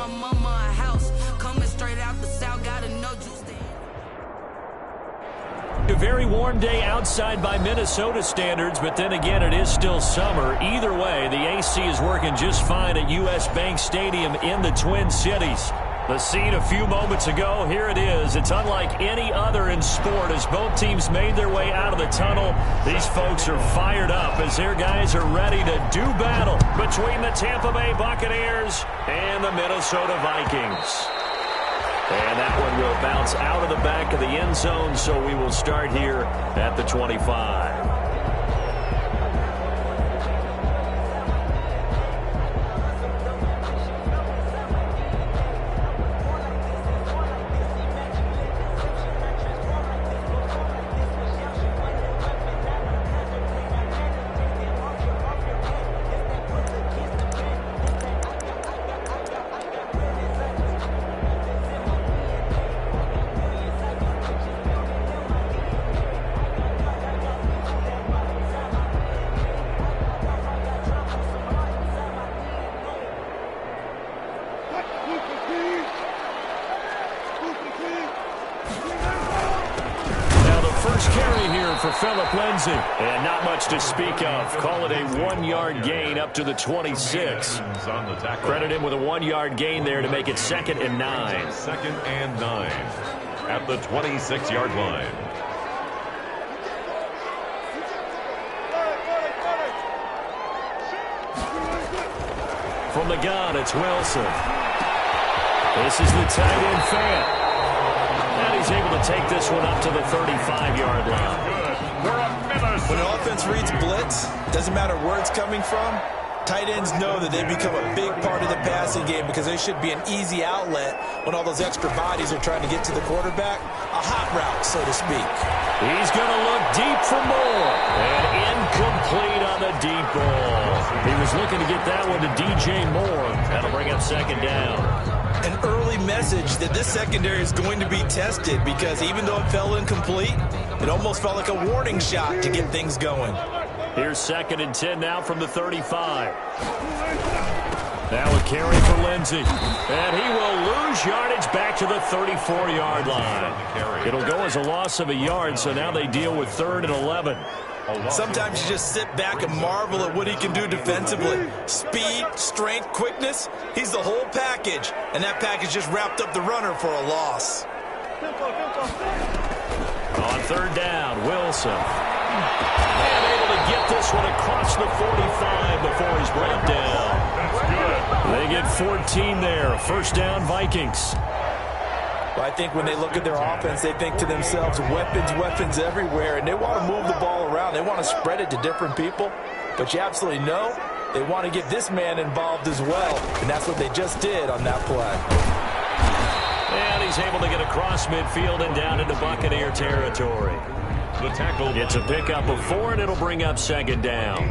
my mama a house. Coming straight out the south, gotta know juice. A very warm day outside by Minnesota standards, but then again, it is still summer. Either way, the AC is working just fine at U.S. Bank Stadium in the Twin Cities. The scene a few moments ago, here it is. It's unlike any other in sport as both teams made their way out of the tunnel. These folks are fired up as their guys are ready to do battle between the Tampa Bay Buccaneers and the Minnesota Vikings. And that one will bounce out of the back of the end zone, so we will start here at the 25. And not much to speak of. Call it a 1-yard gain up to the 26. Credit him with a 1-yard gain there to make it 2nd and 9. 2nd and 9 at the 26-yard line. From the gun, it's Wilson. This is the tight end fan. And he's able to take this one up to the 35-yard line. When an offense reads blitz, doesn't matter where it's coming from, tight ends know that they become a big part of the passing game because they should be an easy outlet when all those extra bodies are trying to get to the quarterback. A hot route, so to speak. He's going to look deep for more. And incomplete on the deep ball. He was looking to get that one to DJ Moore. That'll bring up 2nd down. An early message that this secondary is going to be tested because even though it fell incomplete, it almost felt like a warning shot to get things going. Here's 2nd and 10 now from the 35. Now a carry for Lindsey. And he will lose yardage back to the 34-yard line. It'll go as a loss of a yard, so now they deal with 3rd and 11. Sometimes you just sit back and marvel at what he can do defensively. Speed, strength, quickness, he's the whole package. And that package just wrapped up the runner for a loss. On 3rd down, Wilson. And able to get this one across the 45 before he's brought down. They get 14 there. 1st down, Vikings. Well, I think when they look at their offense, they think to themselves, weapons everywhere, and they want to move the ball around. They want to spread it to different people. But you absolutely know they want to get this man involved as well, and that's what they just did on that play. And he's able to get across midfield and down into Buccaneer territory. The tackle. It's a pickup of 4, and it'll bring up 2nd down.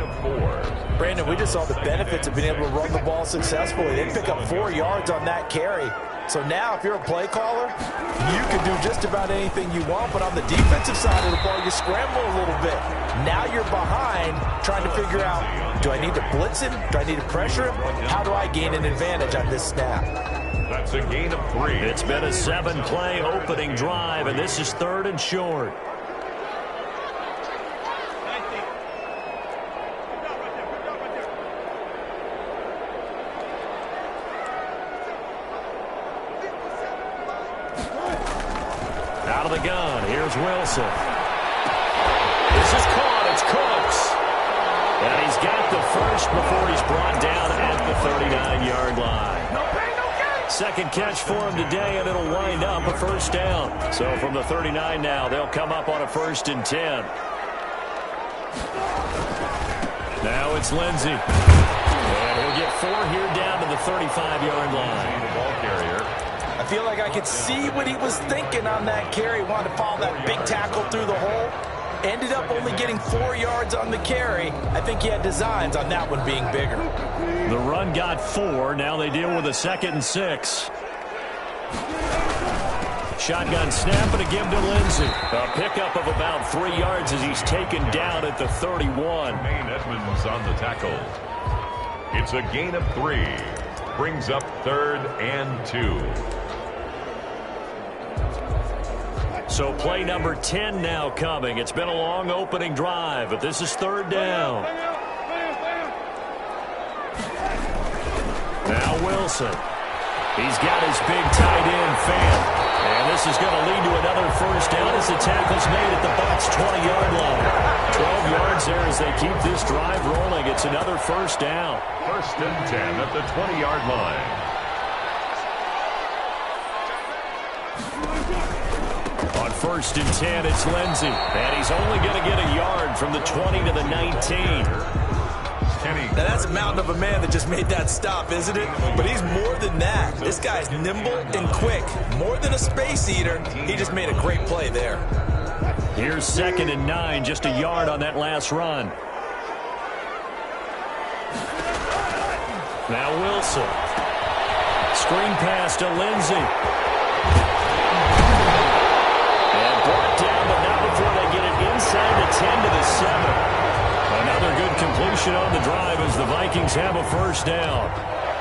Brandon, we just saw the benefits of being able to run the ball successfully. They pick up 4 yards on that carry. So now if you're a play caller, you can do just about anything you want, but on the defensive side of the ball, you scramble a little bit. Now you're behind trying to figure out, do I need to blitz him? Do I need to pressure him? How do I gain an advantage on this snap? That's a gain of 3. It's been a 7-play opening drive, and this is 3rd and short. Out of the gun, here's Wilson. This is caught, it's Cooks. And he's got the first before he's brought down at the 39-yard line. 2nd catch for him today, and it'll wind up a 1st down. So from the 39 now, they'll come up on a 1st and 10. Now it's Lindsey. And he'll get 4 here down to the 35-yard line. The ball carrier. I feel like I could see what he was thinking on that carry. Wanted to follow that big tackle through the hole. Ended up only getting 4 yards on the carry. I think he had designs on that one being bigger. The run got 4. Now they deal with a 2nd and 6. Shotgun snap and a give to Lindsey. A pickup of about 3 yards as he's taken down at the 31. Edmonds on the tackle. It's a gain of 3. brings up 3rd and 2. So play number 10 now coming. It's been a long opening drive, but this is 3rd down. Now Wilson. He's got his big tight end fan. And this is going to lead to another first down as the tackle's made at the Bucs 20-yard line. 12 yards there as they keep this drive rolling. It's another first down. 1st and 10 at the 20-yard line. On 1st and 10, it's Lindsey. And he's only going to get a yard from the 20 to the 19. Now that's a mountain of a man that just made that stop, isn't it? But he's more than that. This guy's nimble and quick. More than a space eater. He just made a great play there. Here's 2nd and 9, just a yard on that last run. Now Wilson. Screen pass to Lindsey. And brought down, but not before they get it inside the 10 to the 7. Another good completion on the drive as the Vikings have a first down.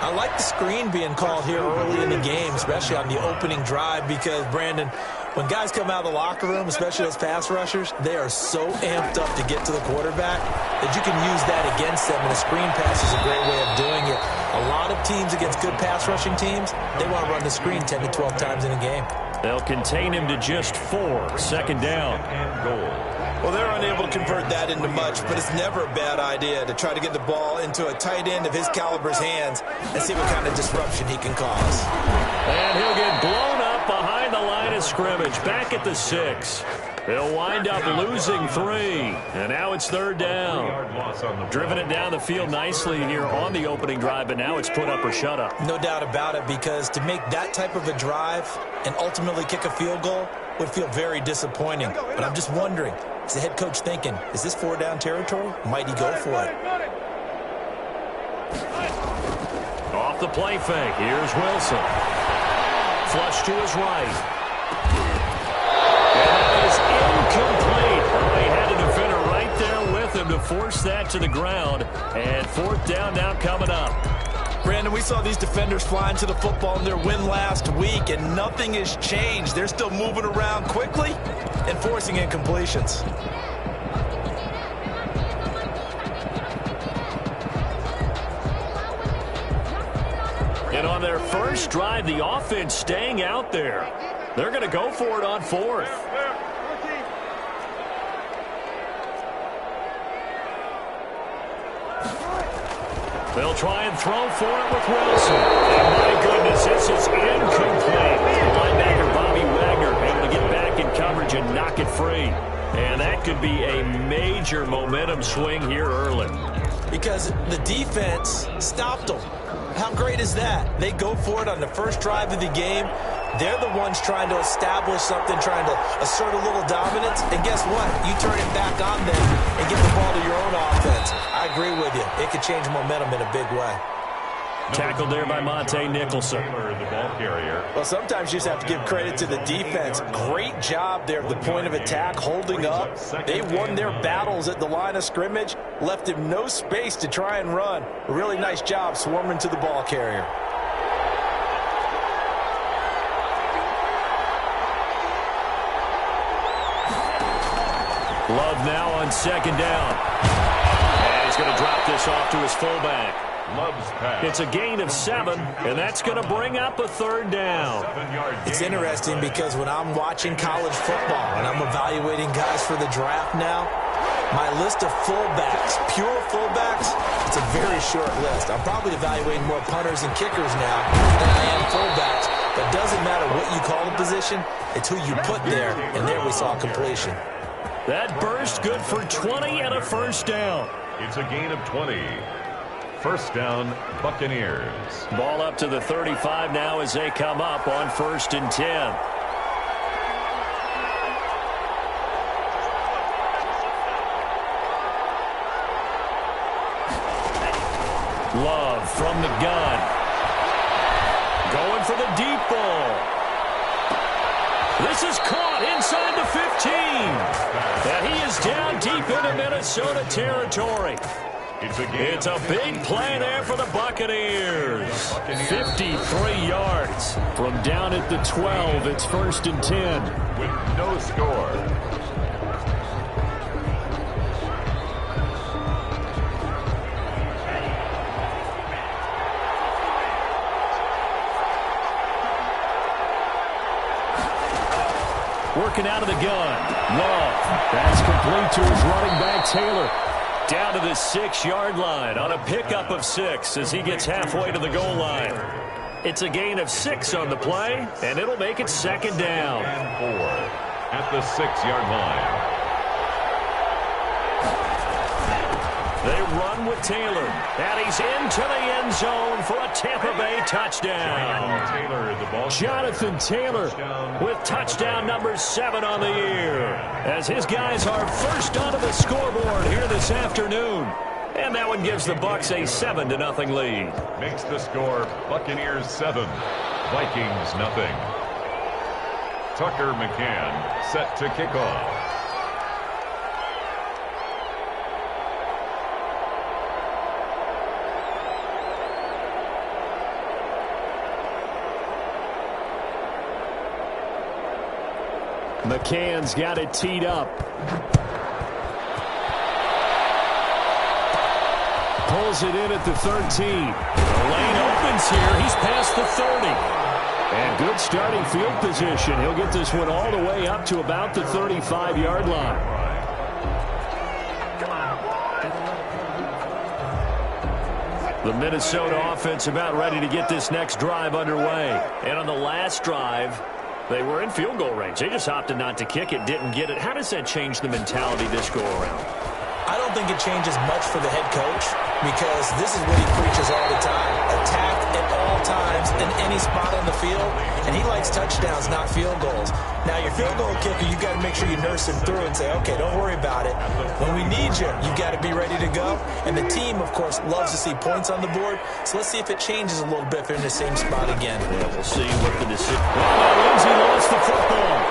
I like the screen being called here early in the game, especially on the opening drive, because, Brandon, when guys come out of the locker room, especially those pass rushers, they are so amped up to get to the quarterback that you can use that against them, and a screen pass is a great way of doing it. A lot of teams against good pass rushing teams, they want to run the screen 10 to 12 times in a game. They'll contain him to just 4. 2nd down. And goal. Well, they're unable to convert that into much, but it's never a bad idea to try to get the ball into a tight end of his caliber's hands and see what kind of disruption he can cause. And he'll get blown up behind the line of scrimmage, back at the 6. They'll wind up losing 3, and now it's 3rd down. Driven it down the field nicely here on the opening drive, but now it's put up or shut up. No doubt about it, because to make that type of a drive and ultimately kick a field goal would feel very disappointing. But I'm just wondering, is the head coach thinking, is this 4-down territory? Might he go for it? Off the play fake, here's Wilson. Flush to his right. And that is incomplete. Well, he had a defender right there with him to force that to the ground. And 4th down now coming up. Brandon, we saw these defenders flying to the football in their win last week, and nothing has changed. They're still moving around quickly and forcing incompletions. And on their first drive, the offense staying out there. They're going to go for it on 4th. They'll try and throw for it with Wilson. And my goodness, this is incomplete. Linebacker Bobby Wagner able to get back in coverage and knock it free. And that could be a major momentum swing here early. Because the defense stopped them. How great is that? They go for it on the first drive of the game. They're the ones trying to establish something, trying to assert a little dominance. And guess what? You turn it back on them and give the ball to your own offense. I agree with you. It could change momentum in a big way. Tackled there by Monte Nicholson. The ball carrier. Well, sometimes you just have to give credit to the defense. Great job there at the point of attack, holding up. They won their battles at the line of scrimmage, left him no space to try and run. A really nice job swarming to the ball carrier. Love now on 2nd down. And he's going to drop this off to his fullback. Love's pass. It's a gain of 7, and that's going to bring up a 3rd down. It's interesting because when I'm watching college football and I'm evaluating guys for the draft now, my list of fullbacks, pure fullbacks, it's a very short list. I'm probably evaluating more punters and kickers now than I am fullbacks. But it doesn't matter what you call the position, it's who you put there, and there we saw completion. That burst good for 20 and a first down. It's a gain of 20. First down, Buccaneers. Ball up to the 35 now as they come up on 1st and 10. Love from the gun. Going for the deep ball. This is caught inside the 15. And he is down deep into Minnesota territory. It's a big play there for the Buccaneers. 53 yards from down at the 12. It's 1st and 10. With no score. Working out of the gun. Love. That's complete to his running back, Taylor. Down to the 6-yard line on a pickup of 6 as he gets halfway to the goal line. It's a gain of 6 on the play, and it'll make it 2nd down. And 4 at the 6-yard line. They run with Taylor, and he's into the end zone for a Tampa Bay touchdown. Jonathan Taylor with touchdown number 7 on the year, as his guys are first onto the scoreboard here this afternoon. And that one gives the Bucs a 7-0 lead. Makes the score Buccaneers 7, Vikings 0. Tucker McCann set to kick off. McCann's got it teed up. Pulls it in at the 13. The lane opens here. He's past the 30. And good starting field position. He'll get this one all the way up to about the 35-yard line. The Minnesota offense about ready to get this next drive underway. And on the last drive, they were in field goal range. They just opted not to kick it, didn't get it. How does that change the mentality this go around? I don't think it changes much for the head coach, because this is what he preaches all the time. Attack at all times in any spot on the field, and he likes touchdowns, not field goals. Now, your field goal kicker, you got to make sure you nurse him through and say, okay, don't worry about it. When we need you, you got to be ready to go. And the team, of course, loves to see points on the board. So let's see if it changes a little bit if they're in the same spot again. Yeah, we'll see what the decision. Lindsey lost the football.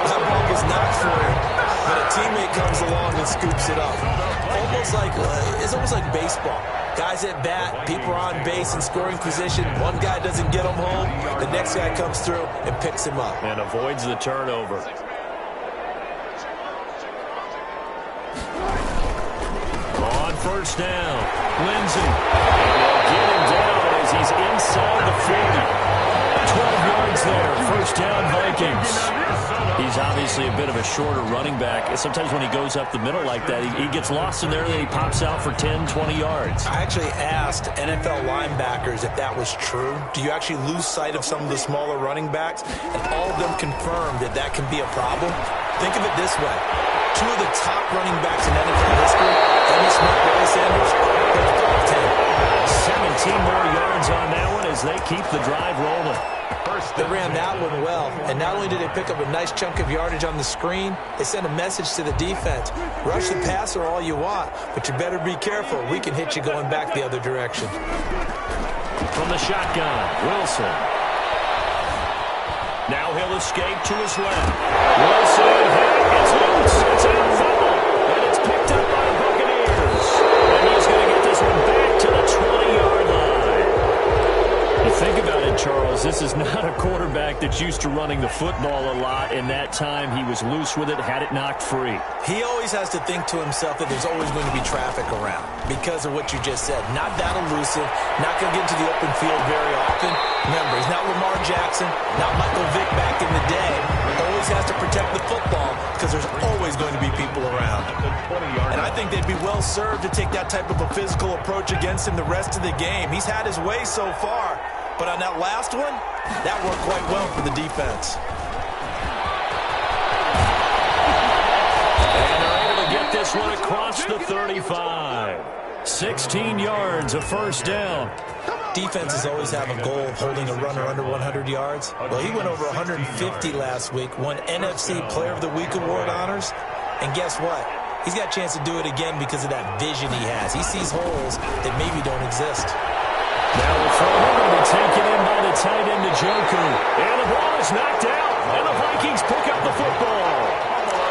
That ball was not free, but a teammate comes along and scoops it up. It's almost like baseball. Guys at bat, people are on base in scoring position. One guy doesn't get him home. The next guy comes through and picks him up. And avoids the turnover. On 1st down, Lindsey. Get him down as he's inside the 40. 12 yards there. 1st down, Vikings. He's obviously a bit of a shorter running back. Sometimes when he goes up the middle like that, he gets lost in there, and then he pops out for 10, 20 yards. I actually asked NFL linebackers if that was true. Do you actually lose sight of some of the smaller running backs? And all of them confirmed that that can be a problem. Think of it this way. 2 of the top running backs in NFL history, Emmitt Smith, Barry Sanders, they're top 10. 17 more yards on that one as they keep the drive rolling. They ran that one well, and not only did they pick up a nice chunk of yardage on the screen, they sent a message to the defense. Rush the passer all you want, but you better be careful. We can hit you going back the other direction. From the shotgun, Wilson. Now he'll escape to his left. Wilson, it's loose. It's out foul, and it's picked up by the Buccaneers. And he's going to get this one back to the 20-yard line. You think about it, Charles, this is not a quarterback that's used to running the football a lot. In that time, he was loose with it, had it knocked free. He always has to think to himself that there's always going to be traffic around because of what you just said. Not that elusive, not going to get into the open field very often. Remember, he's not Lamar Jackson, not Michael Vick back in the day. Always has to protect the football because there's always going to be people around. And I think they'd be well served to take that type of a physical approach against him the rest of the game. He's had his way so far. But on that last one, that worked quite well for the defense. And they're able to get this one across the 35. 16 yards, a 1st down. Defenses always have a goal of holding a runner under 100 yards. Well, he went over 150 last week, won NFC Player of the Week award honors. And guess what? He's got a chance to do it again because of that vision he has. He sees holes that maybe don't exist. Now the throw will be taken in by the tight end, Njoku. And the ball is knocked out, and the Vikings pick up the football.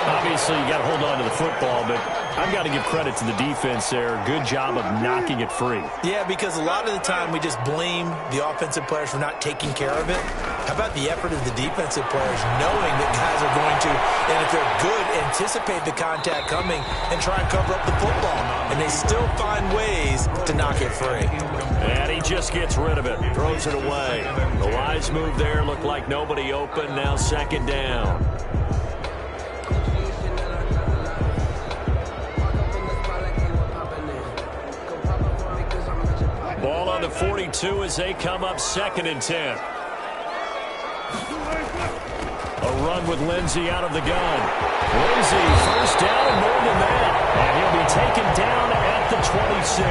Obviously, you got to hold on to the football, but I've got to give credit to the defense there. Good job of knocking it free. Yeah, because a lot of the time we just blame the offensive players for not taking care of it. How about the effort of the defensive players knowing that guys are going to, and if they're good, anticipate the contact coming and try and cover up the football. And they still find ways to knock it free. And he just gets rid of it, throws it away. The wise move there, looked like nobody open, now second down. Ball on the 42 as they come up 2nd and 10. A run with Lindsey out of the gun. Lindsey, first down, more than that. And he'll be taken down at the 26.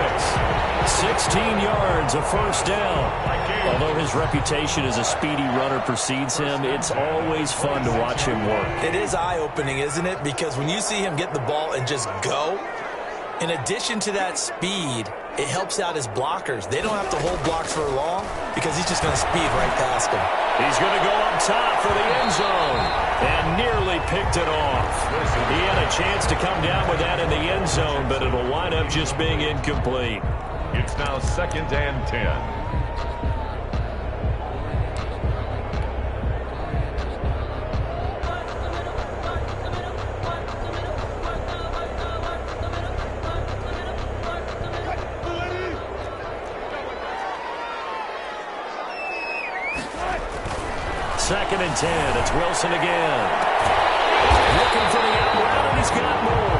16 yards, a first down. Although his reputation as a speedy runner precedes him, it's always fun to watch him work. It is eye-opening, isn't it? Because when you see him get the ball and just go, in addition to that speed, it helps out his blockers. They don't have to hold blocks for long because he's just going to speed right past them. He's going to go up top for the end zone and nearly picked it off. He had a chance to come down with that in the end zone, but it'll wind up just being incomplete. It's now 2nd and 10. Second and 10. It's Wilson again. Looking for the out route, and he's got more.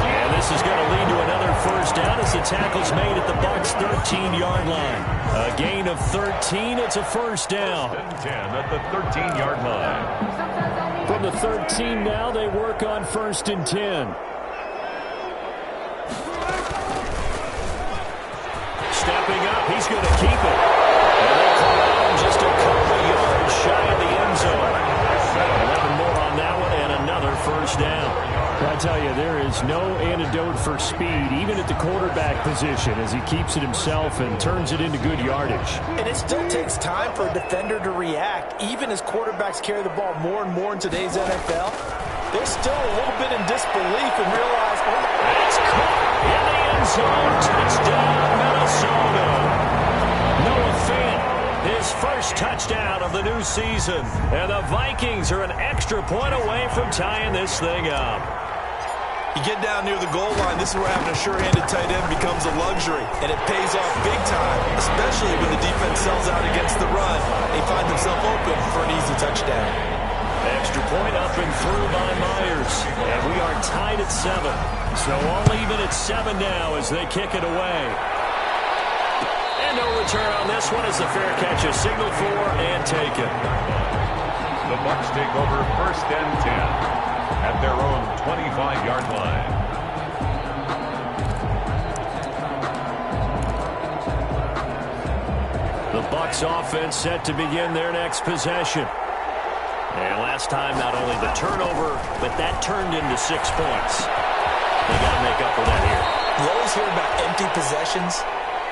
And this is going to lead to another first down as the tackle's made at the Bucs' 13-yard line. A gain of 13. It's a first down. 10 at the 13-yard line. From the 13 now, they work on 1st and 10. Stepping up, he's going to keep it. And they call out just a couple of yards shy of the end zone. 11 more on that one and another first down. I tell you, there is no antidote for speed, even at the quarterback position, as he keeps it himself and turns it into good yardage. And it still takes time for a defender to react. Even as quarterbacks carry the ball more and more in today's NFL, they're still a little bit in disbelief and realize, oh, that's caught in the end zone. Touchdown, Minnesota. Noah Fant, his first touchdown of the new season. And the Vikings are an extra point away from tying this thing up. You get down near the goal line, this is where having a sure-handed tight end becomes a luxury, and it pays off big time, especially when the defense sells out against the run. They find themselves open for an easy touchdown. Extra point up and through by Myers, and we are tied at 7. So all even at 7 now as they kick it away. And no return on this one as the fair catch is signaled for and taken. The Bucs take over 1st and 10. At their own 25-yard line. The Bucs offense set to begin their next possession. And last time, not only the turnover, but that turned into 6 points. They got to make up for that here. You always hear about empty possessions,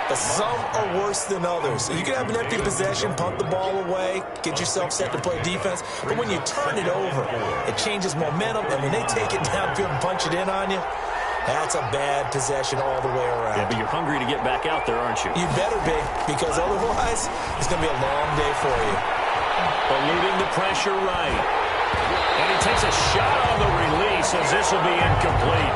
but some are worse than others. You can have an empty possession, punt the ball away, get yourself set to play defense, but when you turn it over, it changes momentum, and when they take it downfield and punch it in on you, that's a bad possession all the way around. Yeah, but you're hungry to get back out there, aren't you? You better be, because otherwise, it's going to be a long day for you. Eluding the pressure right. And he takes a shot on the release as this will be incomplete.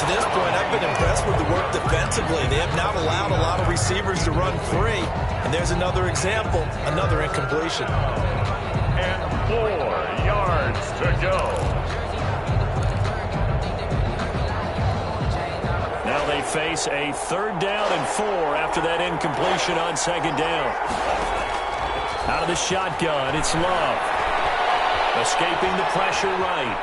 To this point, I've been impressed with the work defensively. They have not allowed a lot of receivers to run free. And there's another example, another incompletion. And 4 yards to go. Now they face a 3rd down and 4 after that incompletion on 2nd down. Out of the shotgun, it's Love. Escaping the pressure right.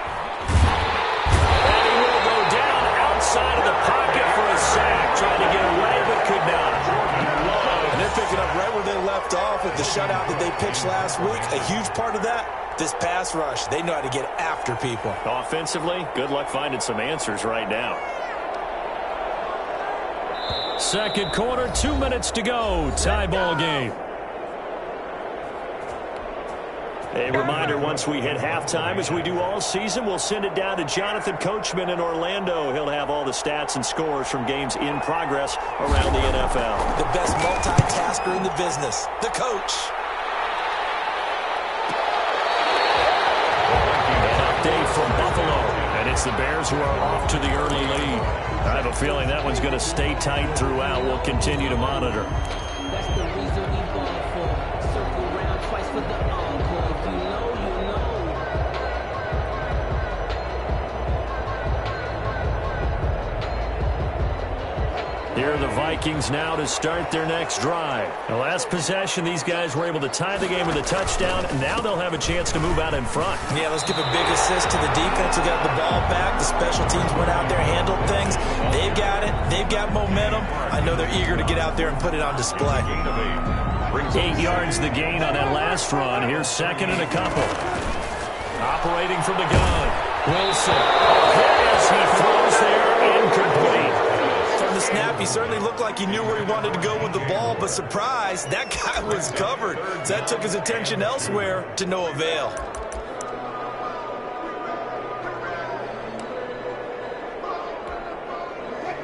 And he will go down outside of the pocket for a sack. Trying to get away, but could not. And they're picking up right where they left off with the shutout that they pitched last week. A huge part of that, this pass rush. They know how to get after people. Offensively, good luck finding some answers right now. Second quarter, 2 minutes to go. Tie ball game. A reminder, once we hit halftime, as we do all season, we'll send it down to Jonathan Coachman in Orlando. He'll have all the stats and scores from games in progress around the NFL. The best multitasker in the business, the coach. An update from Buffalo, and it's the Bears who are off to the early lead. I have a feeling that one's going to stay tight throughout. We'll continue to monitor. That's the reason we ball for. Circle round twice for the encore. If you know, you know. Here are the Vikings now to start their next drive. The last possession, these guys were able to tie the game with a touchdown, and now they'll have a chance to move out in front. Yeah, let's give a big assist to the defense who got the ball back. The special teams went out there, handled things. They've got it. They've got momentum. I know they're eager to get out there and put it on display. 8 yards the gain on that last run. Here's second and a couple. Operating from the gun. Wilson. Yes, he throws there, incomplete. From the snap, he certainly looked like he knew where he wanted to go with the ball, but surprise, that guy was covered. So that took his attention elsewhere to no avail.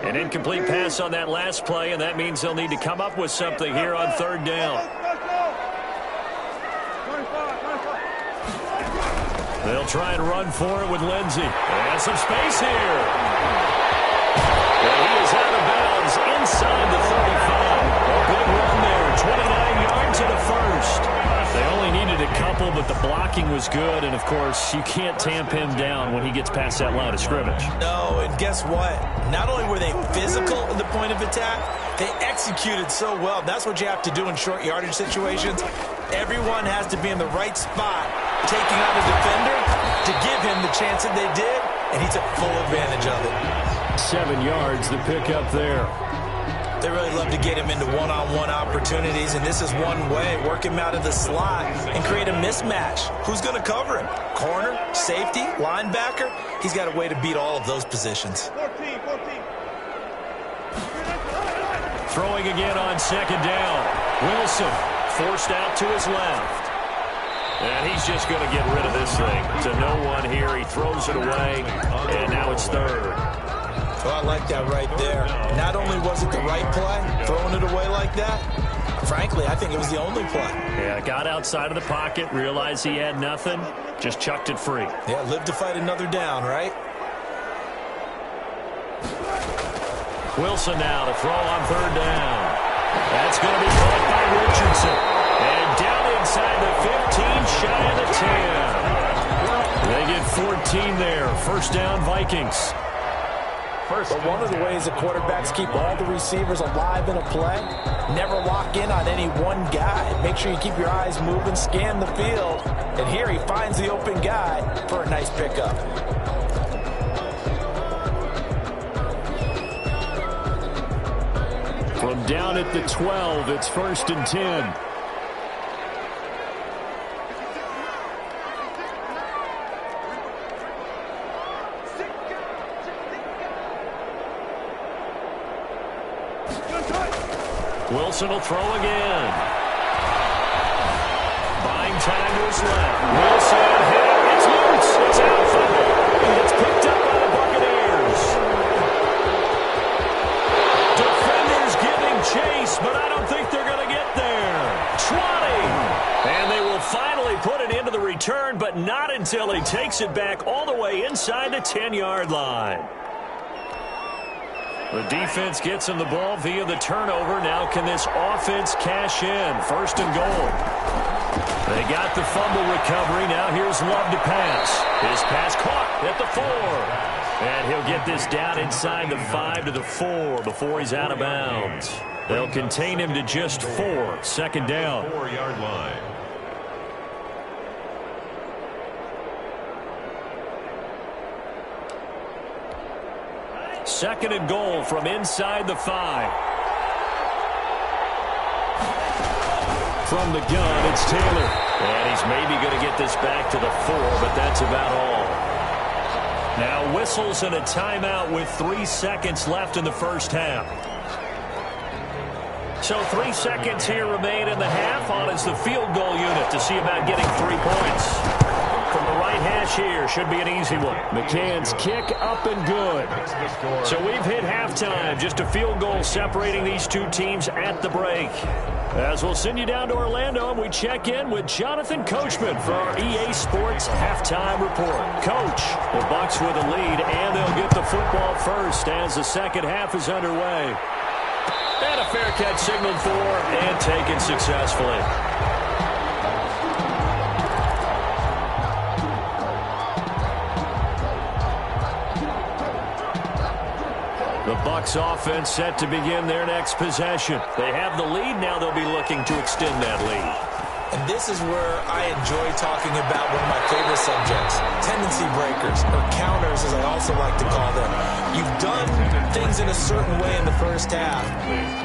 An incomplete pass on that last play, and that means they'll need to come up with something here on third down. They'll try and run for it with Lindsey. And some space here. And he is out of bounds inside the 35. A big run there, 29 yards and a first. They only needed a couple, but the blocking was good. And, of course, you can't tamp him down when he gets past that line of scrimmage. No, and guess what? Not only were they physical at the point of attack, they executed so well. That's what you have to do in short yardage situations. Everyone has to be in the right spot, taking out a defender to give him the chance that they did, and he took full advantage of it. 7 yards, the pickup there. They really love to get him into one-on-one opportunities, and this is one way. Work him out of the slot and create a mismatch. Who's going to cover him? Corner, safety, linebacker? He's got a way to beat all of those positions. 14. Throwing again on second down. Wilson forced out to his left. And he's just going to get rid of this thing. To no one here. He throws it away, and now it's third. Well, I like that right there. Not only was it the right play, throwing it away like that, frankly, I think it was the only play. Yeah, got outside of the pocket, realized he had nothing, just chucked it free. Yeah, live to fight another down, right? Wilson now to throw on third down. That's going to be caught by Richardson. And down inside the 15, shy of the 10. They get 14 there. First down, Vikings. But one of the ways that quarterbacks keep all the receivers alive in a play, never lock in on any one guy. Make sure you keep your eyes moving, scan the field. And here he finds the open guy for a nice pickup. From down at the 12, it's first and 10. Wilson will throw again. Buying time to his left. Wilson hit. It's loose. It's out for it. It's picked up by the Buccaneers. Defenders giving chase, but I don't think they're going to get there. 20. And they will finally put it into the return, but not until he takes it back all the way inside the 10-yard line. The defense gets him the ball via the turnover. Now can this offense cash in? First and goal. They got the fumble recovery. Now here's Love to pass. His pass caught at the 4. And he'll get this down inside the 5 to the 4 before he's out of bounds. They'll contain him to just 4. Second down. 4-yard line. Second and goal from inside the 5. From the gun, it's Taylor. And he's maybe going to get this back to the 4, but that's about all. Now whistles and a timeout with 3 seconds left in the first half. So 3 seconds here remain in the half. On is the field goal unit to see about getting 3 points. From the right hash here, should be an easy one. McCann's kick up and good. So we've hit halftime. Just a field goal separating these two teams at the break. As we'll send you down to Orlando, and we check in with Jonathan Coachman for our EA Sports Halftime Report. Coach, the Bucs with a lead, and they'll get the football first as the second half is underway. And a fair catch signaled for and taken successfully. The Bucs offense set to begin their next possession. They have the lead. Now they'll be looking to extend that lead. And this is where I enjoy talking about one of my favorite subjects, tendency breakers, or counters as I also like to call them. You've done things in a certain way in the first half,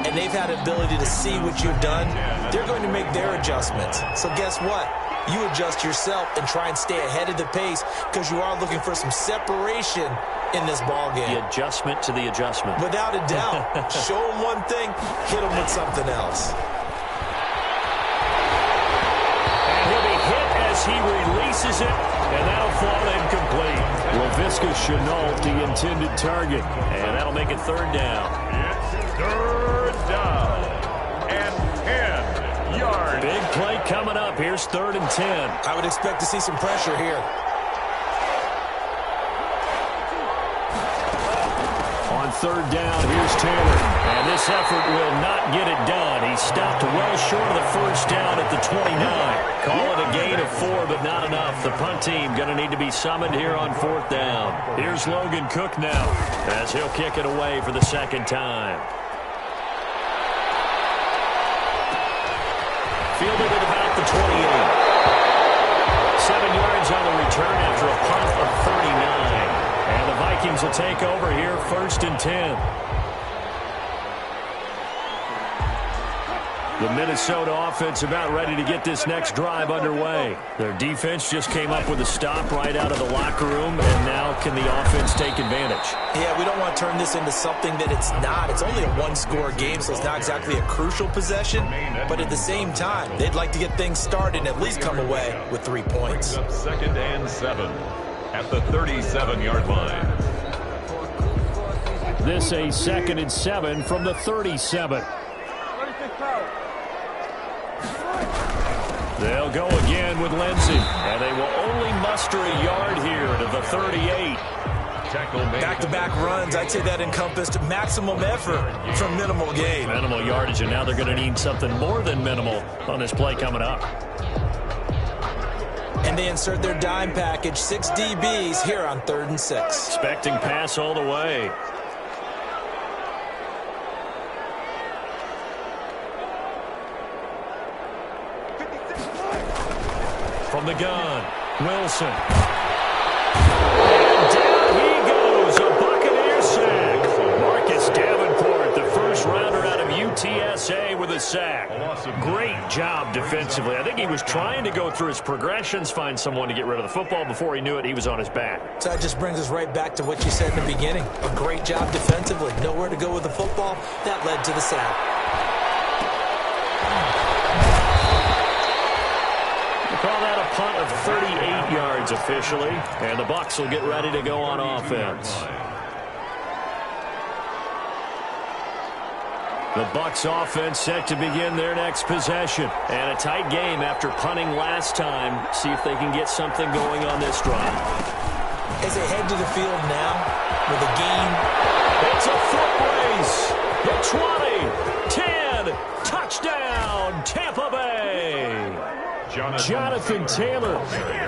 and they've had the ability to see what you've done. They're going to make their adjustments. So guess what? You adjust yourself and try and stay ahead of the pace because you are looking for some separation in this ball game. The adjustment to the adjustment. Without a doubt. Show them one thing, hit them with something else. And he'll be hit as he releases it, and that'll fall incomplete. Laviska Shenault, the intended target, and that'll make it third down. It's third down and 10 yards. Big play coming up. Here's 3rd and 10. I would expect to see some pressure here. On 3rd down, here's Taylor. And this effort will not get it done. He stopped well short of the first down at the 29. Call it a gain of 4, but not enough. The punt team going to need to be summoned here on 4th down. Here's Logan Cook now as he'll kick it away for the second time. Fielded at about the 28. 7 yards on the return after a punt of 39. And the Vikings will take over here, 1st and 10. The Minnesota offense about ready to get this next drive underway. Their defense just came up with a stop right out of the locker room, and now can the offense take advantage? Yeah, we don't want to turn this into something that it's not. It's only a one-score game, so it's not exactly a crucial possession. But at the same time, they'd like to get things started and at least come away with 3 points. Up 2nd and 7 at the 37-yard line. This a 2nd and 7 from the 37. They'll go again with Lindsey, and they will only muster a yard here to the 38. Back-to-back runs, I'd say that encompassed maximum effort from minimal gain. Minimal yardage, and now they're going to need something more than minimal on this play coming up. And they insert their dime package, 6 DBs here on 3rd and 6. Expecting pass all the way. From the gun, Wilson. And down he goes, a Buccaneer sack. Marcus Davenport, the first rounder out of UTSA with a sack. Great job defensively. I think he was trying to go through his progressions, find someone to get rid of the football. Before he knew it, he was on his back. So that just brings us right back to what you said in the beginning. A great job defensively. Nowhere to go with the football. That led to the sack. Call that a punt of 38 yards officially, and the Bucs will get ready to go on offense. The Bucs offense set to begin their next possession, and a tight game after punting last time. See if they can get something going on this drive. As they head to the field now with a gain. It's a foot race. The 20, 10, touchdown, Tampa Bay. Jonathan Taylor,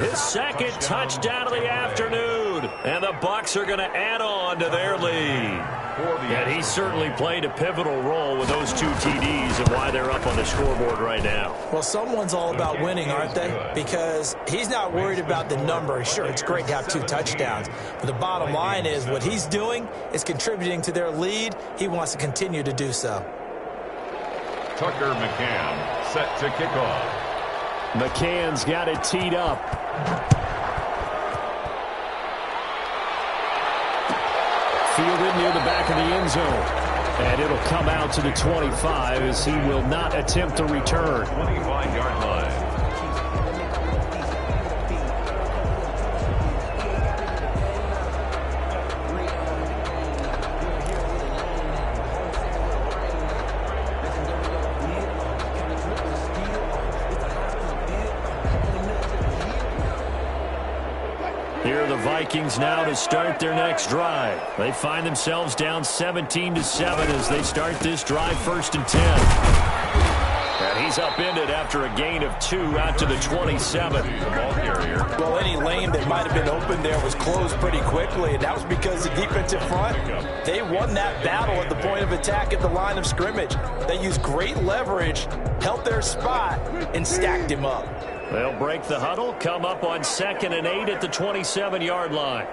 his second touchdown of the afternoon. And the Bucs are going to add on to their lead. And he certainly played a pivotal role with those 2 TDs and why they're up on the scoreboard right now. Well, someone's all about winning, aren't they? Because he's not worried about the number. Sure, it's great to have 2 touchdowns. But the bottom line is what he's doing is contributing to their lead. He wants to continue to do so. Tucker McCann set to kick off. McCann's got it teed up. Fielded near the back of the end zone. And it'll come out to the 25 as he will not attempt to return. 25-yard line. Here are the Vikings now to start their next drive. They find themselves down 17-7 as they start this drive, 1st and 10. And he's upended after a gain of 2 out to the 27. Ball carrier. Well, any lane that might have been open there was closed pretty quickly, and that was because the defensive front, they won that battle at the point of attack at the line of scrimmage. They used great leverage, held their spot, and stacked him up. They'll break the huddle, come up on 2nd and 8 at the 27-yard line.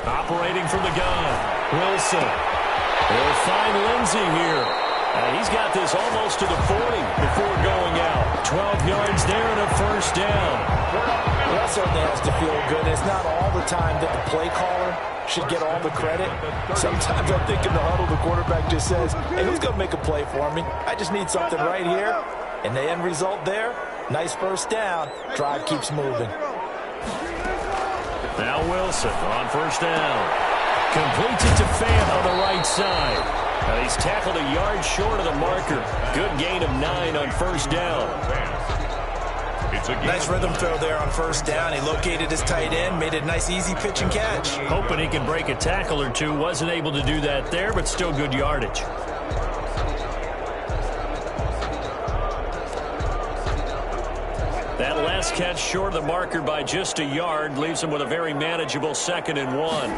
Operating from the gun, Wilson. They'll find Lindsey here. And he's got this almost to the 40 before going out. 12 yards there and a 1st down. Well, that certainly has to feel good. It's not all the time that the play caller should get all the credit. Sometimes I think in the huddle, the quarterback just says, hey, who's going to make a play for me? I just need something right here. And the end result there, nice 1st down. Drive keeps moving. Now Wilson on 1st down. Completes it to Fant on the right side. Now he's tackled a yard short of the marker. Good gain of 9 on 1st down. Nice rhythm throw there on 1st down. He located his tight end, made it a nice easy pitch and catch. Hoping he can break a tackle or two. Wasn't able to do that there, but still good yardage. That last catch short of the marker by just a yard leaves him with a very manageable 2nd and 1.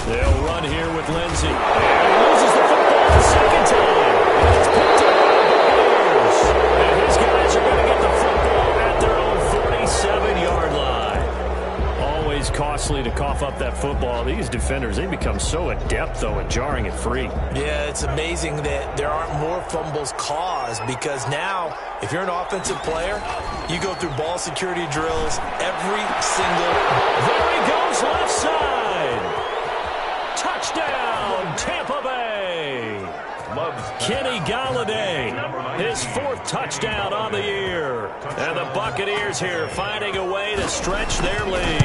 They'll run here with Lindsey. And he loses the football the 2nd time. And it's picked up by the Bears. And his guys are going to get the football at their own 47-yard line. Always costly to cough up that football. These defenders, they become so adept, though, at jarring it free. Yeah, it's amazing that there aren't more fumbles caused because now, if you're an offensive player, you go through ball security drills every single. There he goes, left side. Touchdown, Tampa Bay. Kenny Galladay, his 4th touchdown on the year. And the Buccaneers here finding a way to stretch their lead.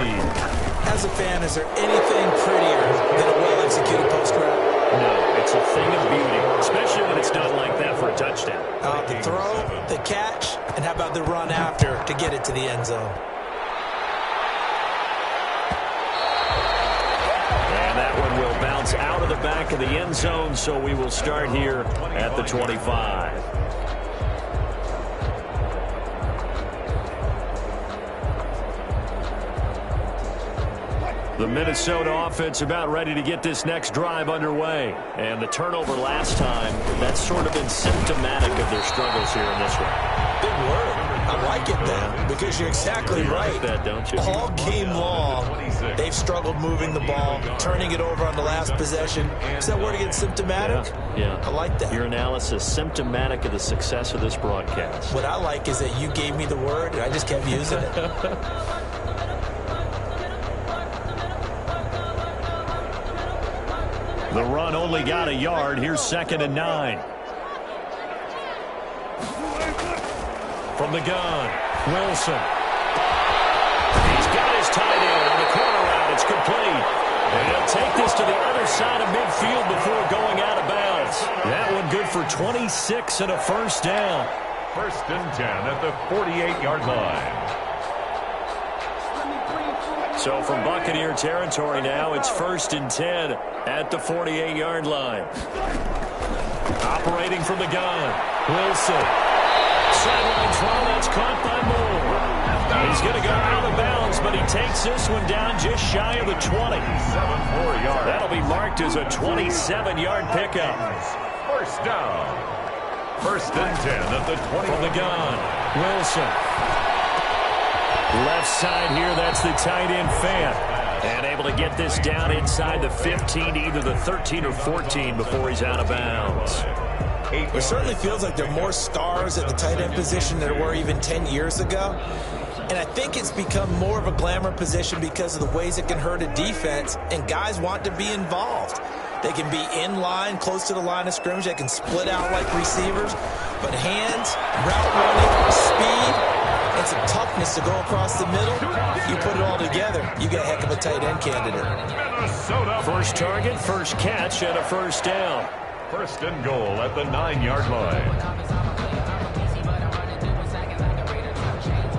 As a fan, is there anything prettier than a well-executed post route? No, it's a thing of beauty, especially when it's done like that for a touchdown. The throw, the catch, and how about the run after to get it to the end zone? That one will bounce out of the back of the end zone, so we will start here at the 25. The Minnesota offense about ready to get this next drive underway. And the turnover last time, that's sort of been symptomatic of their struggles here in this one. Big word. I like it, though, because you're exactly right. Like that, don't you? All game long, they've struggled moving the ball, turning it over on the last possession. Is that word again, symptomatic? Yeah. I like that. Your analysis, symptomatic of the success of this broadcast. What I like is that you gave me the word, and I just kept using it. The run only got a yard. Here's 2nd and 9. From the gun, Wilson. He's got his tight end on the corner route. It's complete. And he'll take this to the other side of midfield before going out of bounds. That one good for 26 and a 1st down. 1st and 10 at the 48-yard line. So from Buccaneer territory now, it's 1st and 10 at the 48-yard line. Operating from the gun, Wilson. Sideline throw, that's caught by Moore. He's going to go out of bounds, but he takes this one down just shy of the 20. 7 yards. That'll be marked as a 27-yard pickup. 1st down. 1st and 10 at the 20. From the gun, Wilson. Left side here, that's the tight end Fant. And able to get this down inside the 15 to either the 13 or 14 before he's out of bounds. It certainly feels like there are more stars at the tight end position than there were even 10 years ago. And I think it's become more of a glamour position because of the ways it can hurt a defense, and guys want to be involved. They can be in line, close to the line of scrimmage. They can split out like receivers. But hands, route running, speed, and some toughness to go across the middle, you put it all together, you get a heck of a tight end candidate. First target, first catch, and a first down. First and goal at the 9-yard line.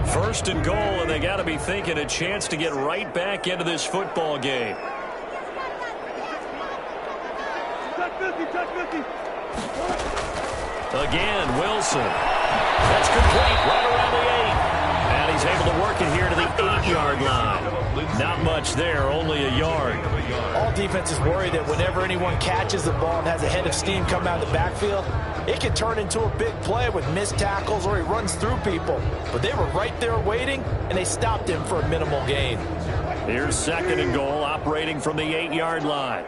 First and goal, and they got to be thinking a chance to get right back into this football game. Again, Wilson. That's complete right around the 8. And he's able to work it here to the 8-yard line. Not much there, only a yard. All defenses worry that whenever anyone catches the ball and has a head of steam come out of the backfield, it can turn into a big play with missed tackles or he runs through people. But they were right there waiting, and they stopped him for a minimal gain. Here's second and goal, operating from the 8-yard line.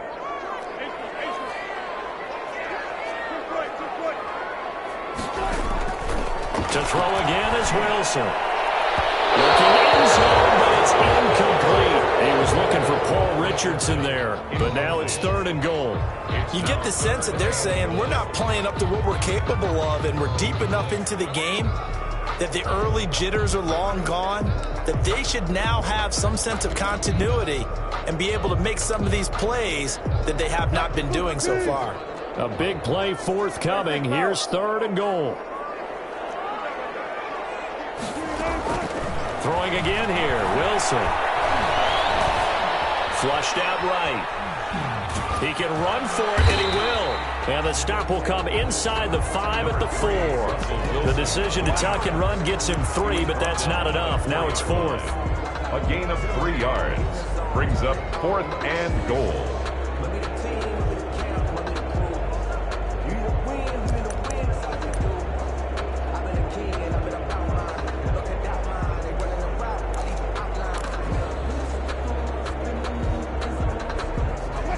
To throw again is Wilson. Looking in zone, but it's incomplete. He was looking for Paul Richardson there, but now it's third and goal. You get the sense that they're saying we're not playing up to what we're capable of, and we're deep enough into the game that the early jitters are long gone, that they should now have some sense of continuity and be able to make some of these plays that they have not been doing so far. A big play forthcoming. Here's third and goal. Throwing again here, Wilson. Flushed out right. He can run for it, and he will. And the stop will come inside the 5 at the 4. The decision to tuck and run gets him 3, but that's not enough. Now it's fourth. A gain of 3 yards brings up fourth and goal.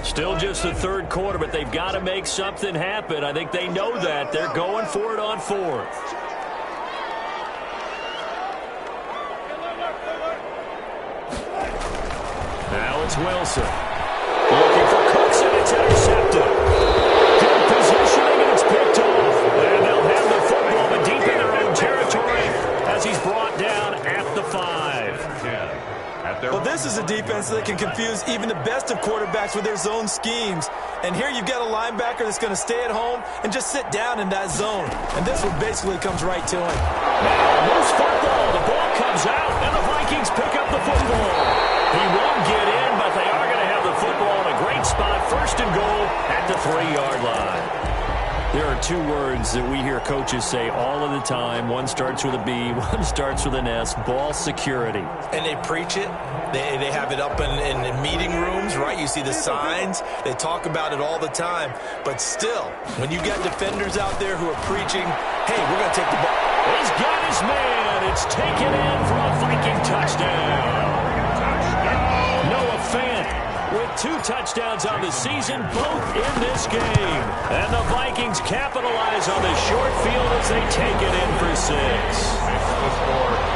Still just the third quarter, but they've got to make something happen. I think they know that. They're going for it on fourth. Now it's Wilson. Looking for Cooks, and it's intercepted. Good positioning, and it's picked off. And they'll have the football, but deep in their own territory as he's brought down at the 5. Well, this is a defense that can confuse even the best of quarterbacks with their zone schemes. And here you've got a linebacker that's going to stay at home and just sit down in that zone. And this one basically comes right to him. Now, loose football. The ball comes out, and the Vikings pick up the football. He won't get in, but they are going to have the football in a great spot. First and goal at the 3-yard line. There are 2 words that we hear coaches say all of the time. One starts with a B, one starts with an S. Ball security. And they preach it. They have it up in meeting rooms, right? You see the signs. They talk about it all the time. But still, when you got defenders out there who are preaching, hey, we're going to take the ball. He's got his man. It's taken in for a Viking touchdown. Noah Fant with 2 touchdowns on the season, both in this game. And the Vikings capitalize on the short field as they take it in for 6.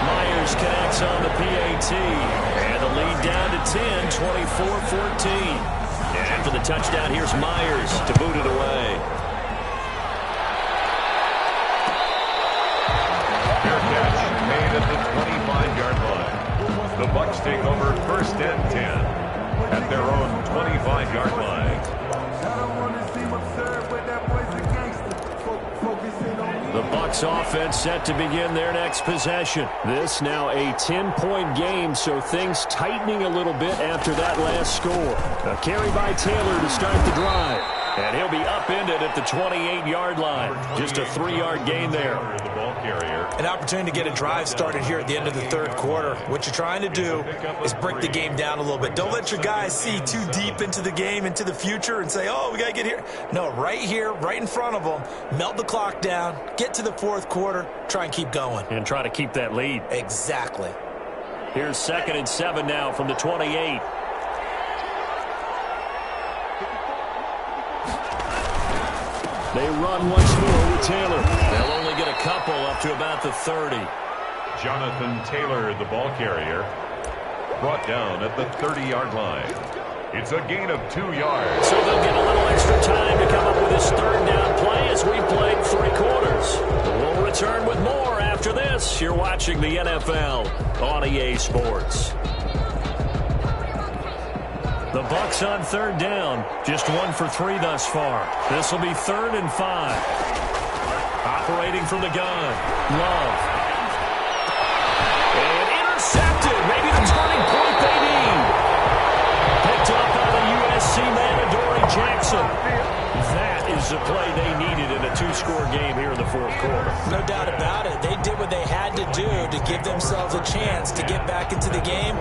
Myers connects on the PAT. And the lead down to 10, 24-14. And after the touchdown, here's Myers to boot it away. Fair catch made at the 25-yard line. The Bucs take over first and 10. At their own 25-yard line. The Bucs offense set to begin their next possession. This now a 10-point game, so things tightening a little bit after that last score. A carry by Taylor to start the drive. And he'll be upended at the 28-yard line. Just a 3-yard gain there. The ball carrier. An opportunity to get a drive started here at the end of the third quarter. What you're trying to do is break the game down a little bit. Don't let your guys see too deep into the game, into the future, and say, oh, we got to get here. No, right here, right in front of them, melt the clock down, get to the fourth quarter, try and keep going. And try to keep that lead. Exactly. Here's 2nd and 7 now from the 28. They run once more with Taylor. They'll only get a couple up to about the 30. Jonathan Taylor, the ball carrier, brought down at the 30-yard line. It's a gain of 2 yards. So they'll get a little extra time to come up with this third down play as we played 3 quarters. We'll return with more after this. You're watching the NFL on EA Sports. The Bucs on third down. Just 1 for 3 thus far. This will be 3rd and 5. Operating from the gun. Love. And intercepted. Maybe the turning point they need. Picked up by the USC man, Adoree Jackson. That is the play they needed in a 2-score game here in the 4th quarter. No doubt about it. They did what they had to do to give themselves a chance to get back into the game.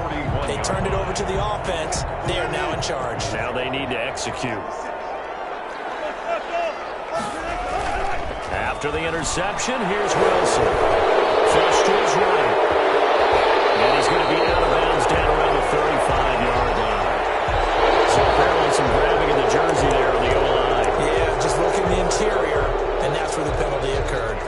They turned it over to the offense. They are now in charge. Now they need to execute. After the interception, here's Wilson. Flush to his right. And he's going to be out of bounds down around the 35-yard line. So apparently some grabbing in the jersey there on the O-line. Yeah, just look in the interior, and that's where the penalty occurred.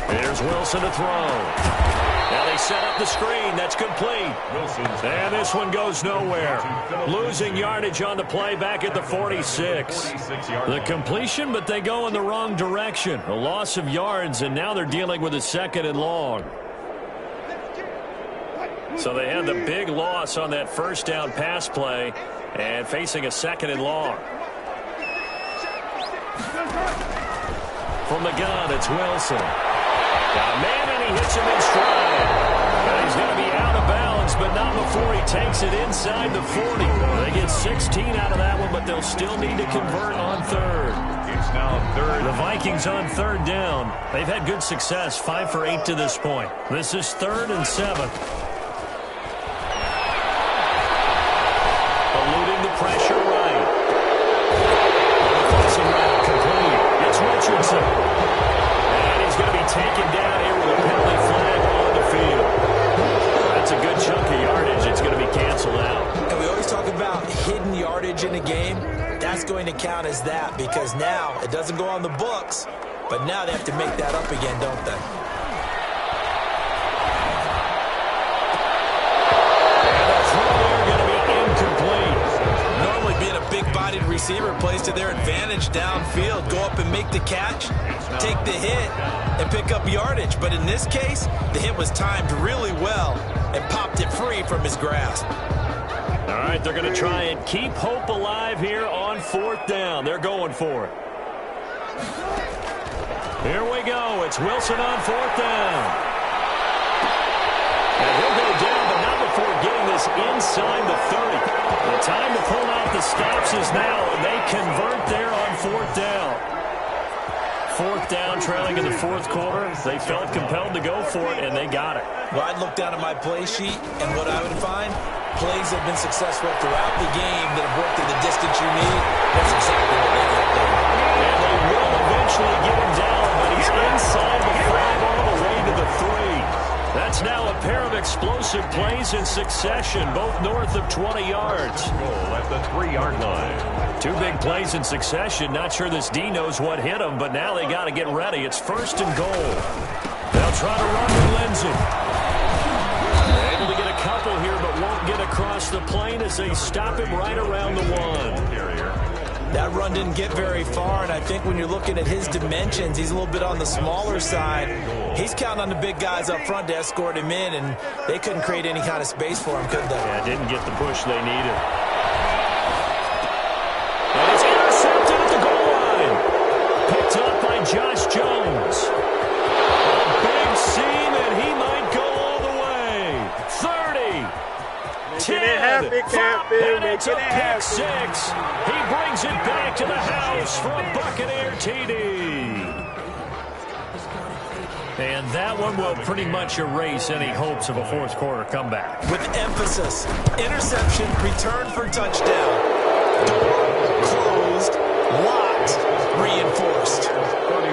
Here's Wilson to throw. Now they set up the screen. That's complete. And this one goes nowhere. Losing yardage on the play back at the 46. The completion, but they go in the wrong direction. A loss of yards, and now they're dealing with a 2nd and long. So they had the big loss on that 1st down pass play and facing a 2nd and long. From the gun, it's Wilson. Got a man, and he hits him in stride. And he's going to be out of bounds, but not before he takes it inside the 40. They get 16 out of that one, but they'll still need to convert on 3rd. It's now 3rd. The Vikings on 3rd down. They've had good success, 5 for 8 to this point. This is 3rd and 7. Eluding the pressure right. Crossing route complete. It's Richardson. Going to be taken down here with a penalty flag on the field. That's a good chunk of yardage. It's going to be canceled out. And we always talk about hidden yardage in a game. That's going to count as that because now it doesn't go on the books, but now they have to make that up again, don't they? And the throw there going to be incomplete. Normally being a big-bodied receiver plays to their advantage downfield. Go up and make the catch, take the hit, and pick up yardage. But in this case, the hit was timed really well and popped it free from his grasp. All right, they're going to try and keep hope alive here on 4th down. They're going for it. Here we go. It's Wilson on 4th down. And he'll go down, but not before getting this inside the 30. The time to pull out the stops is now, and they convert there on 4th down. 4th down, trailing in the 4th quarter. They felt compelled to go for it, and they got it. Well, I'd look down at my play sheet, and what I would find, plays have been successful throughout the game that have worked in the distance you need. That's exactly what they get done. And they will eventually get him down, but he's inside the 5 all the way to the 3. That's now a pair of explosive plays in succession, both north of 20 yards. Goal at the 3-yard line. 2 big plays in succession. Not sure this D knows what hit him, but now they got to get ready. It's 1st and goal. They'll try to run with Lindsey. Able to get a couple here, but won't get across the plane as they stop him right around the 1. That run didn't get very far, and I think when you're looking at his dimensions, he's a little bit on the smaller side. He's counting on the big guys up front to escort him in, and they couldn't create any kind of space for him, could they? Yeah, didn't get the push they needed. And it's intercepted at the goal line. Picked up by Josh Jones. A big seam, and he might go all the way. 30. 10. And it's a pick 6. He brings it back to the house for a Buccaneer TD. And that one will pretty much erase any hopes of a 4th quarter comeback. With emphasis, interception, return for touchdown. Door closed, locked, defense reinforced.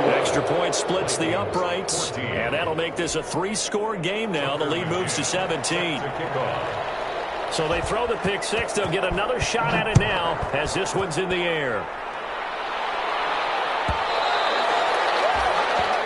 Extra point splits the uprights, and that'll make this a 3-score game now. The lead moves to 17. So they throw the pick six. They'll get another shot at it now as this one's in the air.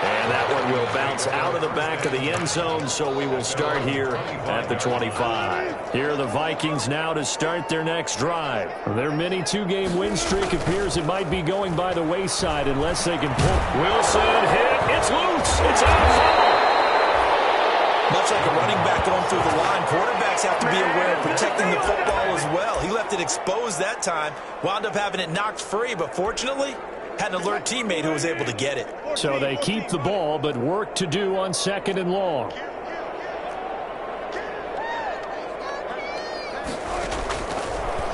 And that one will bounce out of the back of the end zone, so we will start here at the 25. Here are the Vikings now to start their next drive. Their mini 2-game win streak appears it might be going by the wayside unless they can pull. Wilson hit. It's loose. It's out. Much like a running back going through the line, quarterbacks have to be aware of protecting the football as well. He left it exposed that time, wound up having it knocked free, but fortunately had an alert teammate who was able to get it. So they keep the ball, but work to do on 2nd and long.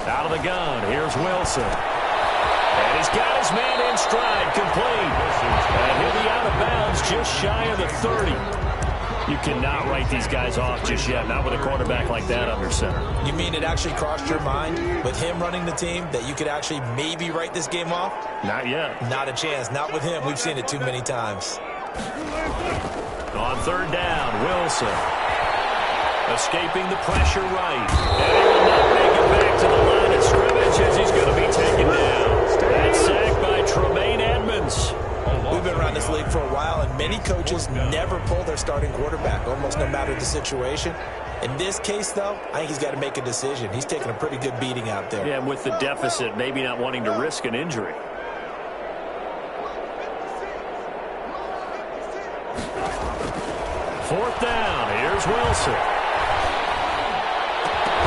Out of the gun, here's Wilson. And he's got his man in stride, complete. And he'll be out of bounds just shy of the 30. You cannot write these guys off just yet, not with a quarterback like that under center. You mean it actually crossed your mind with him running the team that you could actually maybe write this game off? Not yet. Not a chance. Not with him. We've seen it too many times. On 3rd down, Wilson. Escaping the pressure right. And he will not make it back to the line of scrimmage as he's going to be taken down. That's sacked by Tremaine Edmonds. We've been around this league for a while, and many coaches never pull their starting quarterback, almost no matter the situation. In this case, though, I think he's got to make a decision. He's taking a pretty good beating out there. Yeah, and with the deficit, maybe not wanting to risk an injury. Fourth down, here's Wilson.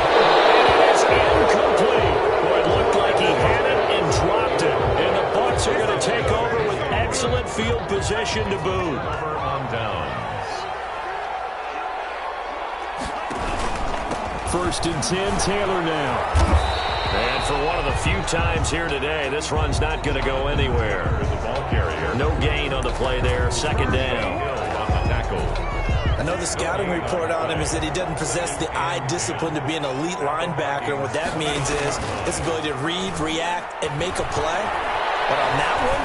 It is incomplete. Boy, it looked like he had it and dropped it. And the Bucs are going to take over with excellent field position to boot. On downs. 1st and 10, Taylor now. And for one of the few times here today, this run's not going to go anywhere. The ball carrier. No gain on the play there. 2nd down. On the tackle. I know the scouting report on him is that he doesn't possess the eye discipline to be an elite linebacker, and what that means is his ability to read, react, and make a play. But on that one,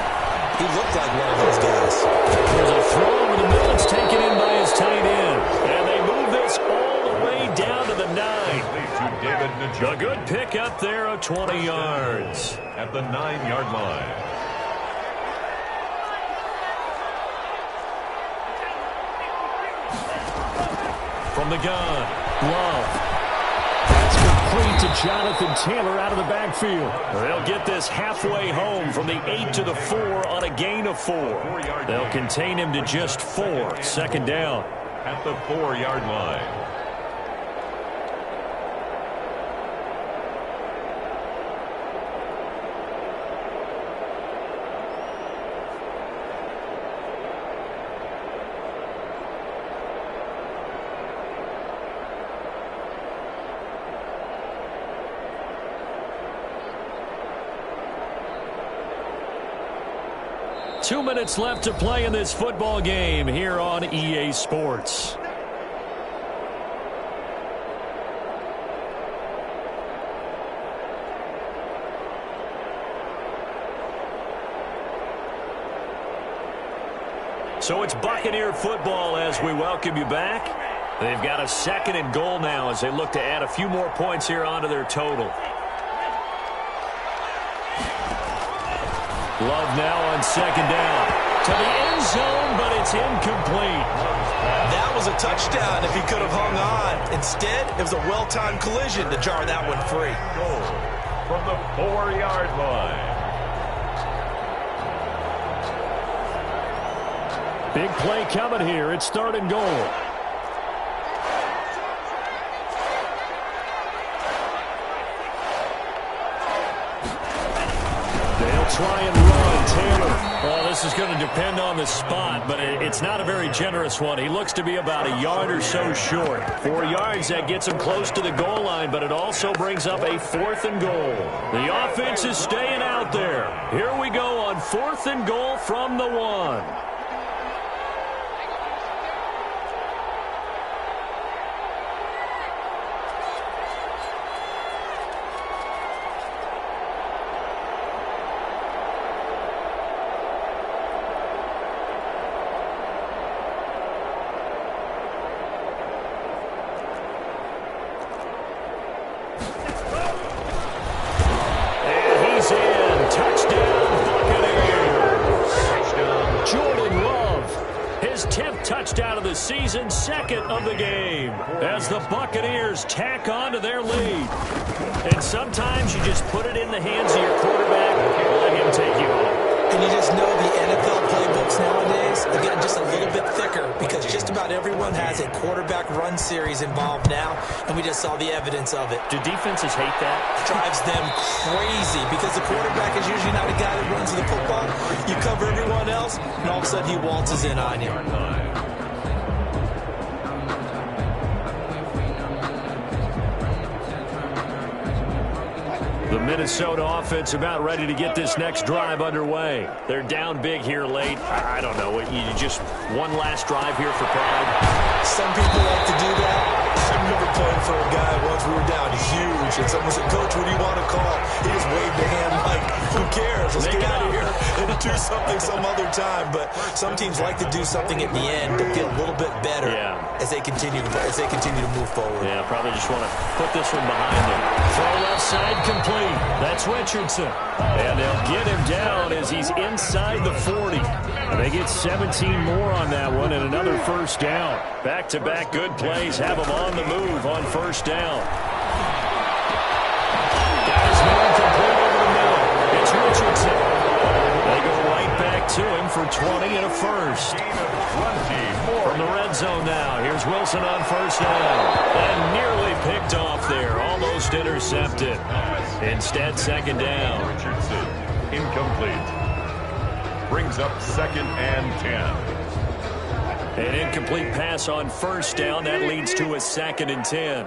he looked like one of those guys. There's a throw over the middle. It's taken in by his tight end. And they move this all the way down to the 9. A good pick up there of 20 yards. At the 9-yard line. From the gun, Love. That's complete to Jonathan Taylor out of the backfield. They'll get this halfway home from the 8 to the 4 on a gain of 4. They'll contain him to just 4. 2nd down. At the 4-yard line. Two minutes left to play in this football game here on EA Sports. So it's Buccaneer football as we welcome you back. They've got a 2nd and goal now as they look to add a few more points here onto their total. Love now on 2nd down. To the end zone, but it's incomplete. That was a touchdown if he could have hung on. Instead, it was a well-timed collision to jar that one free. Goal from the 4-yard line. Big play coming here. It's 3rd and goal. They'll try and run. Taylor. Well, this is going to depend on the spot, but it's not a very generous one. He looks to be about a yard or so short. 4 yards, that gets him close to the goal line, but it also brings up a 4th and goal. The offense is staying out there. Here we go on 4th and goal from the 1. Touchdown of the season, second of the game, as the Buccaneers tack on to their lead. And sometimes you just put it in the hands of your quarterback and let him take you home. And you just know the NFL playbooks nowadays are getting just a little bit thicker because just about everyone has a quarterback run series involved now, and we just saw the evidence of it. Do defenses hate that? Drives them crazy because the quarterback is usually not a guy that runs the football. You cover everyone else, and all of a sudden he waltzes in on you. The Minnesota offense about ready to get this next drive underway. They're down big here late. I don't know. You just one last drive here for pride. Some people like to do that. I remember playing for a guy once. We were down huge, and someone said, "Coach, what do you want to call?" He just waved a hand like, "Who cares? Let's get out of here and do something some other time." But some teams like to do something at the end to feel a little bit better as they continue to move forward. Yeah, probably just want to put this one behind them. Throw left side complete. That's Richardson. And they'll get him down as he's inside the 40. And they get 17 more on that one and another first down. Back-to-back good plays have him on the move on first down. Got his man complete over the middle. It's Richardson. They go right back to him for 20 and a first. From the red zone now, here's Wilson on first down. And nearly picked off there, almost intercepted. Instead, second down. Richardson, incomplete. Brings up second and 10. An incomplete pass on first down. That leads to a second and 10.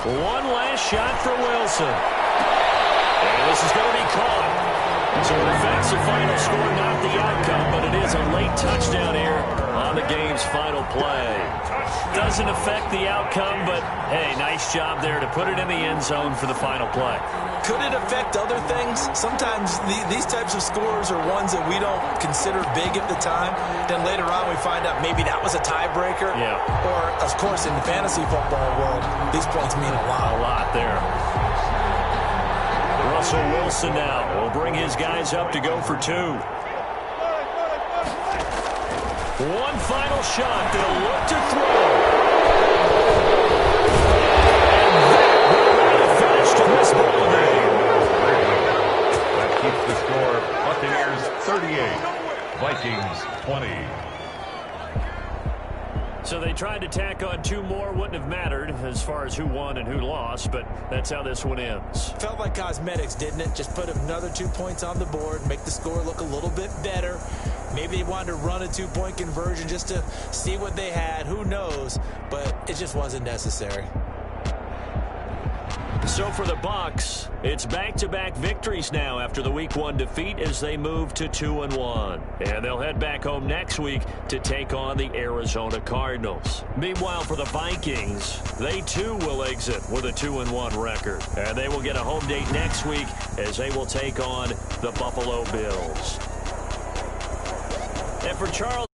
One last shot for Wilson. And this is going to be caught. So it affects the final score, not the outcome, but it is a late touchdown here on the game's final play. Doesn't affect the outcome, but, hey, nice job there to put it in the end zone for the final play. Could it affect other things? Sometimes these types of scores are ones that we don't consider big at the time. Then later on we find out maybe that was a tiebreaker. Yeah. Or, of course, in the fantasy football world, these points mean a lot. A lot there. Russell Wilson now will bring his guys up to go for two. One final shot. They'll look to throw. And that will finish to this ball game. That keeps the score Buccaneers 38, Vikings 20. So they tried to tack on two more. Wouldn't have mattered as far as who won and who lost, but that's how this one ends. Felt like cosmetics, didn't it? Just put another 2 points on the board, make the score look a little bit better. Maybe they wanted to run a 2-point conversion just to see what they had. Who knows? But it just wasn't necessary. So for the Bucs, it's back-to-back victories now after the Week 1 defeat as they move to 2-1. And they'll head back home next week to take on the Arizona Cardinals. Meanwhile, for the Vikings, they too will exit with a 2-1 record. And they will get a home date next week as they will take on the Buffalo Bills. And for Charles